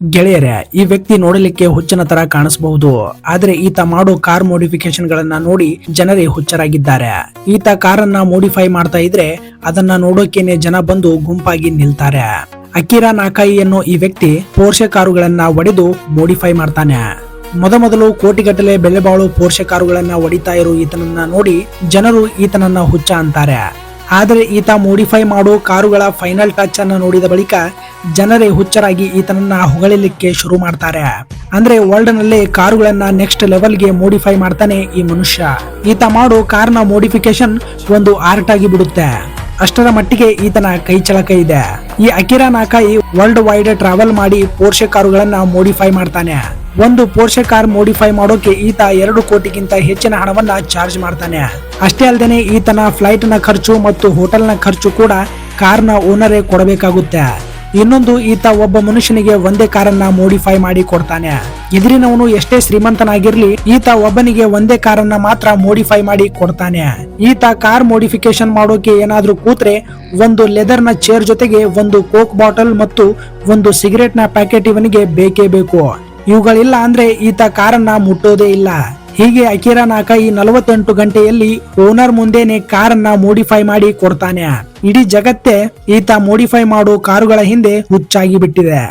ಗೆಳೆಯರೇ, ಈ ವ್ಯಕ್ತಿ ನೋಡಲಿಕ್ಕೆ ಹುಚ್ಚನ ತರ ಕಾಣಿಸಬಹುದು, ಆದ್ರೆ ಈತ ಮಾಡೋ ಕಾರ್ ಮೋಡಿಫಿಕೇಶನ್ ಗಳನ್ನ ನೋಡಿ ಜನರೇ ಹುಚ್ಚರಾಗಿದ್ದಾರೆ. ಈತ ಕಾರನ್ನ ಮೋಡಿಫೈ ಮಾಡ್ತಾ ಇದ್ರೆ ಅದನ್ನ ನೋಡೋಕೆನೆ ಜನ ಬಂದು ಗುಂಪಾಗಿ ನಿಲ್ತಾರೆ. ಅಕಿರಾ ನಾಕಾಯಿ ಅನ್ನೋ ಈ ವ್ಯಕ್ತಿ ಪೋರ್ಷೆ ಕಾರುಗಳನ್ನ ಒಡೆದು ಮೋಡಿಫೈ ಮಾಡ್ತಾನೆ. ಮೊದಲು ಕೋಟಿಗಟ್ಟಲೆ ಬೆಲೆ ಬಾಳೋ ಪೋರ್ಷೆ ಕಾರುಗಳನ್ನ ಹೊಡಿತಾ ಇರೋ ಈತನನ್ನ ನೋಡಿ ಜನರು ಈತನನ್ನ ಹುಚ್ಚ ಅಂತಾರೆ. ಆದರೆ ಈತ ಮೋಡಿಫೈ ಮಾಡೋ ಕಾರುಗಳ ಫೈನಲ್ ಟಚ್ ಅನ್ನ ನೋಡಿದ ಬಳಿಕ ಜನರೇ ಹುಚ್ಚರಾಗಿ ಈತನನ್ನ ಹೊಗಳಿಲಿಕ್ಕೆ ಶುರು ಮಾಡ್ತಾರೆ. ಅಂದ್ರೆ ವರ್ಲ್ಡ್ ನಲ್ಲಿ ಕಾರುಗಳನ್ನ ನೆಕ್ಸ್ಟ್ ಲೆವೆಲ್ ಗೆ ಮೋಡಿಫೈ ಮಾಡ್ತಾನೆ ಈ ಮನುಷ್ಯ. ಈತ ಮಾಡೋ ಕಾರ್ನ ಮೋಡಿಫಿಕೇಶನ್ ಒಂದು ಆರ್ಟ್ ಆಗಿ ಬಿಡುತ್ತೆ. ಅಷ್ಟರ ಮಟ್ಟಿಗೆ ಈತನ ಕೈ ಚಳಕ ಇದೆ. ಈ ಅಕಿರಾ ನಾಕಾಯಿ ವರ್ಲ್ಡ್ ವೈಡ್ ಟ್ರಾವೆಲ್ ಮಾಡಿ ಪೋರ್ಷೆ ಕಾರುಗಳನ್ನ ಮೋಡಿಫೈ ಮಾಡ್ತಾನೆ. ಒಂದು ಪೋರ್ಷೆ ಕಾರ್ ಮೋಡಿಫೈ ಮಾಡೋಕೆ ಈತ 2 ಕೋಟಿಗಿಂತ ಹೆಚ್ಚಿನ ಹಣವನ್ನ ಚಾರ್ಜ್ ಮಾಡ್ತಾನೆ. ಅಷ್ಟೇ ಅಲ್ಲದೆ ಈತನ ಫ್ಲೈಟ್ ನ ಖರ್ಚು ಮತ್ತು ಹೋಟೆಲ್ ನ ಖರ್ಚು ಕೂಡ ಕಾರ್ನ ಓನರೇ ಕೊಡಬೇಕಾಗುತ್ತೆ. ಇನ್ನೊಂದು, ಈತ ಒಬ್ಬ ಮನುಷ್ಯನಿಗೆ ಒಂದೇ ಕಾರನ್ನ ಮೋಡಿಫೈ ಮಾಡಿ ಕೊಡ್ತಾನೆ. ಎದುರಿನವನು ಎಷ್ಟೇ ಶ್ರೀಮಂತನಾಗಿರ್ಲಿ, ಈತ ಒಬ್ಬನಿಗೆ ಒಂದೇ ಕಾರನ್ನ ಮಾತ್ರ ಮೋಡಿಫೈ ಮಾಡಿ ಕೊಡ್ತಾನೆ. ಈತ ಕಾರ್ ಮೋಡಿಫಿಕೇಶನ್ ಮಾಡೋಕೆ ಏನಾದ್ರೂ ಕೂತ್ರೆ ಒಂದು ಲೆದರ್ ನ ಚೇರ್ ಜೊತೆಗೆ ಒಂದು ಕೋಕ್ ಬಾಟಲ್ ಮತ್ತು ಒಂದು ಸಿಗರೇಟ್ ನ ಪ್ಯಾಕೆಟ್ ಇವನಿಗೆ ಬೇಕೇ ಬೇಕು. ಇವುಗಳಿಲ್ಲ ಅಂದ್ರೆ ಈತ ಕಾರನ್ನ ಮುಟ್ಟೋದೇ ಇಲ್ಲ. ಹೀಗೆ ಅಕಿರಾ ನಾಕಾಯಿ 48 ಗಂಟೆಯಲ್ಲಿ ಓನರ್ ಮುಂದೆನೆ ಕಾರನ್ನ ಮೋಡಿಫೈ ಮಾಡಿ ಕೊಡ್ತಾನೆ. ಇಡೀ ಜಗತ್ತೇ ಈತ ಮೋಡಿಫೈ ಮಾಡೋ ಕಾರುಗಳ ಹಿಂದೆ ಹುಚ್ಚಾಗಿ ಬಿಟ್ಟಿದೆ.